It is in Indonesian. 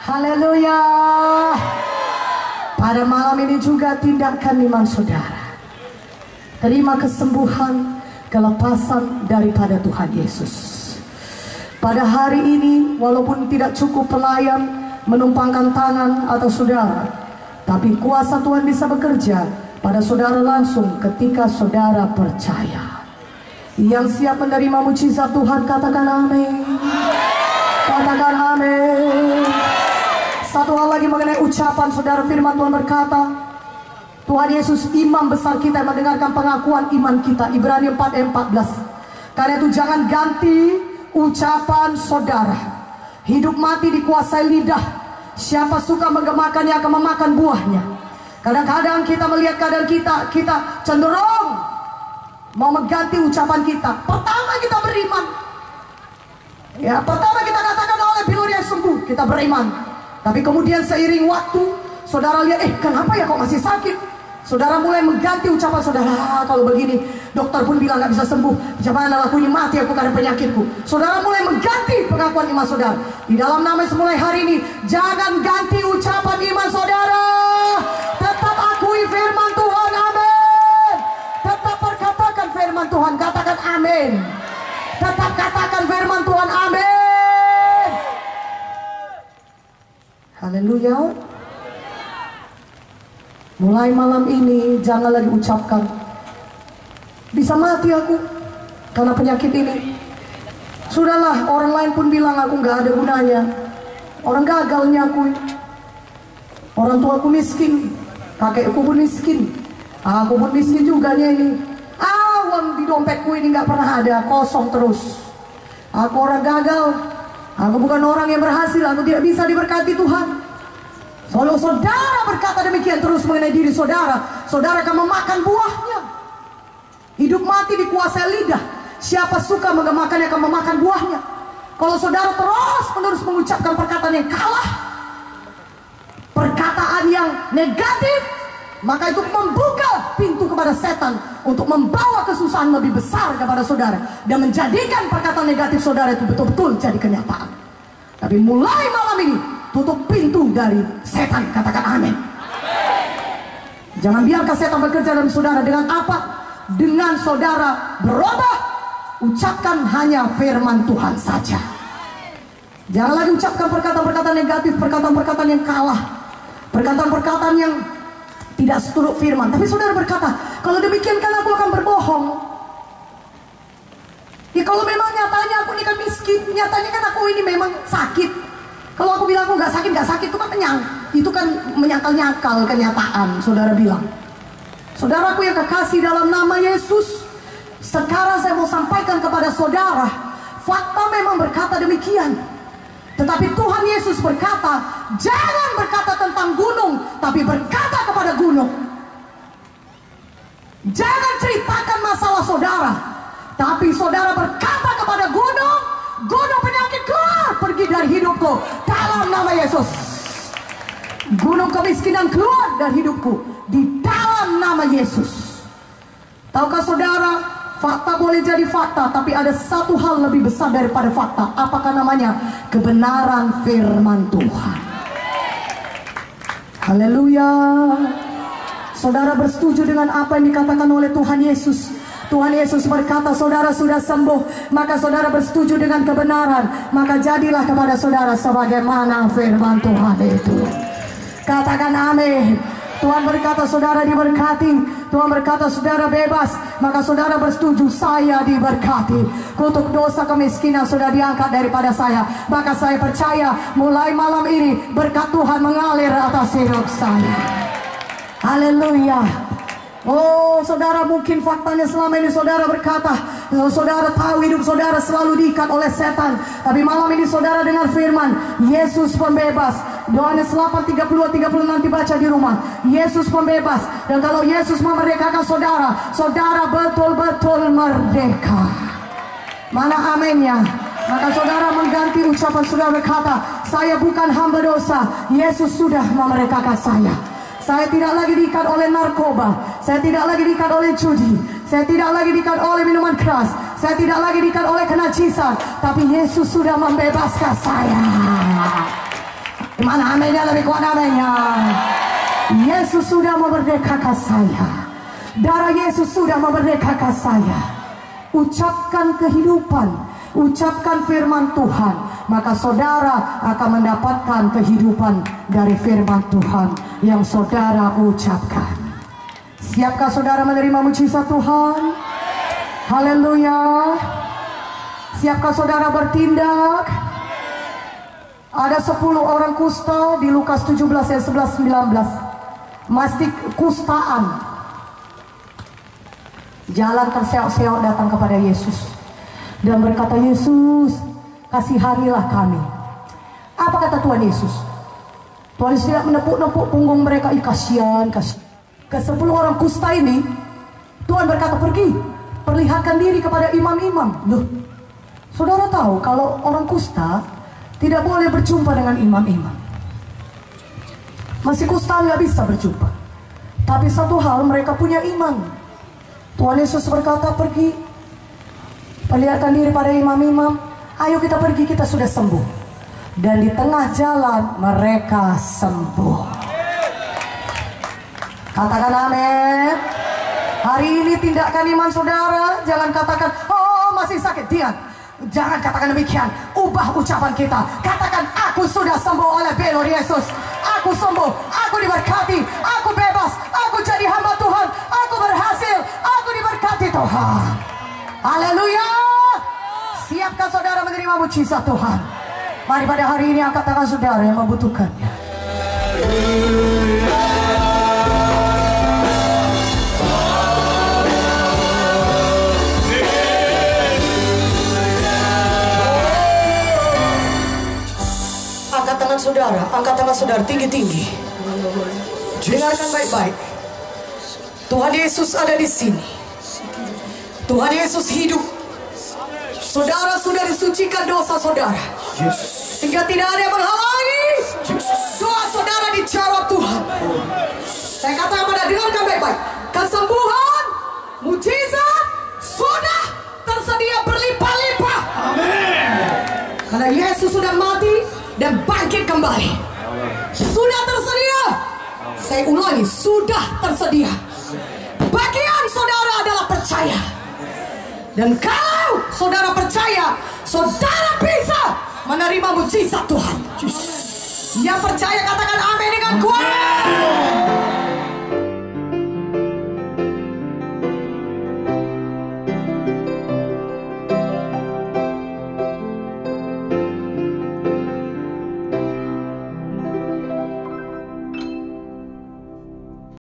Haleluya. Pada malam ini juga tindakan iman saudara. Terima kesembuhan, kelepasan daripada Tuhan Yesus. Pada hari ini, walaupun tidak cukup pelayan menumpangkan tangan atau saudara, tapi kuasa Tuhan bisa bekerja pada saudara langsung ketika saudara percaya. Yang siap menerima mujizat Tuhan, katakan amin. Katakan amin. Satu hal lagi mengenai ucapan saudara, firman Tuhan berkata, Tuhan Yesus imam besar kita yang mendengarkan pengakuan iman kita. Ibrani 4:14. Karena itu jangan ganti ucapan saudara. Hidup mati dikuasai lidah. Siapa suka menggemakannya akan memakan buahnya. Kadang-kadang kita melihat keadaan kita cenderung mau mengganti ucapan kita. Pertama kita beriman. Ya, pertama kita katakan oleh bilur yang sembuh, kita beriman. Tapi kemudian seiring waktu, saudara lihat, kenapa ya kok masih sakit? Saudara mulai mengganti ucapan saudara. Kalau begini, dokter pun bilang gak bisa sembuh. Bagaimana aku ini mati aku karena penyakitku. Saudara mulai mengganti pengakuan iman saudara. Di dalam nama mulai hari ini, jangan ganti ucapan iman saudara. Tetap akui firman Tuhan, amin. Tetap perkatakan firman Tuhan, katakan amin. Tetap katakan firman Tuhan, amin. Haleluya. Mulai malam ini jangan lagi ucapkan, bisa mati aku karena penyakit ini. Sudahlah, orang lain pun bilang aku gak ada gunanya. Orang gagalnya aku. Orang tuaku miskin, kakekku pun miskin, aku pun miskin juga ini. Uang di dompetku ini gak pernah ada, kosong terus. Aku orang gagal. Aku bukan orang yang berhasil, aku tidak bisa diberkati Tuhan. Kalau saudara berkata demikian terus mengenai diri saudara, saudara akan memakan buahnya. Hidup mati dikuasai lidah. Siapa suka menggemakannya akan memakan buahnya. Kalau saudara terus menerus mengucapkan perkataan yang kalah, perkataan yang negatif, maka itu membuka pintu kepada setan untuk membawa kesusahan lebih besar kepada saudara dan menjadikan perkataan negatif saudara itu betul-betul jadi kenyataan. Tapi mulai malam ini, tutup pintu dari setan, katakan amin. Jangan biarkan setan bekerja dalam saudara. Dengan apa? Dengan saudara berubah, ucapkan hanya firman Tuhan saja. Jangan lagi ucapkan perkataan-perkataan negatif, perkataan-perkataan yang kalah, perkataan-perkataan yang tidak seturut firman. Tapi saudara berkata, kalau demikian kan aku akan berbohong. Ya kalau memang nyatanya aku ini kan miskin, nyatanya kan aku ini memang sakit. Kalau aku bilang aku gak sakit itu kan itu kan menyangkal-nyangkal kenyataan. Saudara bilang, saudaraku yang kekasih dalam nama Yesus, sekarang saya mau sampaikan kepada saudara, fakta memang berkata demikian. Tetapi Tuhan Yesus berkata, jangan berkata tentang gunung, tapi berkata kepada gunung. Jangan ceritakan masalah saudara, tapi saudara berkata kepada gunung, gunung penyakit keluar, pergi dari hidupku dalam nama Yesus. Gunung kemiskinan keluar dari hidupku di dalam nama Yesus. Tahukah saudara, fakta boleh jadi fakta, tapi ada satu hal lebih besar daripada fakta. Apakah namanya? Kebenaran firman Tuhan. Haleluya. Saudara bersetuju dengan apa yang dikatakan oleh Tuhan Yesus? Tuhan Yesus berkata, saudara sudah sembuh, maka saudara bersetuju dengan kebenaran, maka jadilah kepada saudara sebagaimana firman Tuhan itu. Katakan amin. Tuhan berkata saudara diberkati, Tuhan berkata saudara bebas, maka saudara bersetuju, saya diberkati. Kutuk dosa kemiskinan sudah diangkat daripada saya, maka saya percaya mulai malam ini berkat Tuhan mengalir atas hidup saya. Haleluya. Oh saudara, mungkin faktanya selama ini saudara berkata, saudara tahu hidup saudara selalu diikat oleh setan. Tapi malam ini saudara dengar firman, Yesus pembebas. Yohanes 8:32-36 dibaca di rumah. Yesus pembebas. Dan kalau Yesus memerdekakan saudara, saudara betul-betul merdeka. Mana aminnya? Maka saudara mengganti ucapan saudara berkata, saya bukan hamba dosa, Yesus sudah memerdekakan saya. Saya tidak lagi diikat oleh narkoba, saya tidak lagi diikat oleh judi, saya tidak lagi diikat oleh minuman keras, saya tidak lagi diikat oleh kenajisan, tapi Yesus sudah membebaskan saya. Gimana amennya lebih kuat amennya? Yesus sudah memerdekakan saya. Darah Yesus sudah memerdekakan saya. Ucapkan kehidupan, ucapkan firman Tuhan, maka saudara akan mendapatkan kehidupan dari firman Tuhan yang saudara ucapkan. Siapkah saudara menerima mujizat Tuhan? Haleluya. Siapkah saudara bertindak? Ada 10 orang kusta di Lukas 17 ayat 11-19. Masih kustaan. Jalan terseok-seok datang kepada Yesus dan berkata, Yesus, kasihanilah kami. Apa kata Tuhan Yesus? Tuhan Yesus tidak menepuk-nepuk punggung mereka. Kasihan, kasihan. Ke 10 orang kusta ini Tuhan berkata, pergi, perlihatkan diri kepada imam-imam. Loh, saudara tahu kalau orang kusta tidak boleh berjumpa dengan imam-imam. Masih kusta nggak bisa berjumpa. Tapi satu hal, mereka punya iman. Tuhan Yesus berkata, pergi, perlihatkan diri pada imam-imam. Ayo kita pergi, kita sudah sembuh. Dan di tengah jalan mereka sembuh. Katakan amin. Hari ini tindakan iman saudara. Jangan katakan, oh masih sakit. Jangan katakan demikian. Ubah ucapan kita. Katakan, aku sudah sembuh oleh pelor Yesus. Aku sembuh, aku diberkati, aku bebas, aku jadi hamba Tuhan, aku berhasil, aku diberkati Tuhan. Haleluya. Siapkan saudara menerima mujizat Tuhan. Mari pada hari ini angkat tangan saudara yang membutuhkannya. Angkat tangan saudara tinggi-tinggi. Dengarkan baik-baik. Tuhan Yesus ada di sini. Tuhan Yesus hidup. Saudara sudah disucikan dosa saudara, sehingga tidak ada yang menghalangi doa saudara dijawab Tuhan. Saya katakan pada dengarkan baik-baik. Kesembuhan, mujizat sudah tersedia berlimpah-limpah. Amin. Karena Yesus sudah mati dan bangkit kembali. Sudah tersedia. Saya ulangi, sudah tersedia. Bagian saudara adalah percaya. Dan kalau saudara percaya, saudara bisa menerima mujizat Tuhan. Yang percaya katakan amin dengan kuat.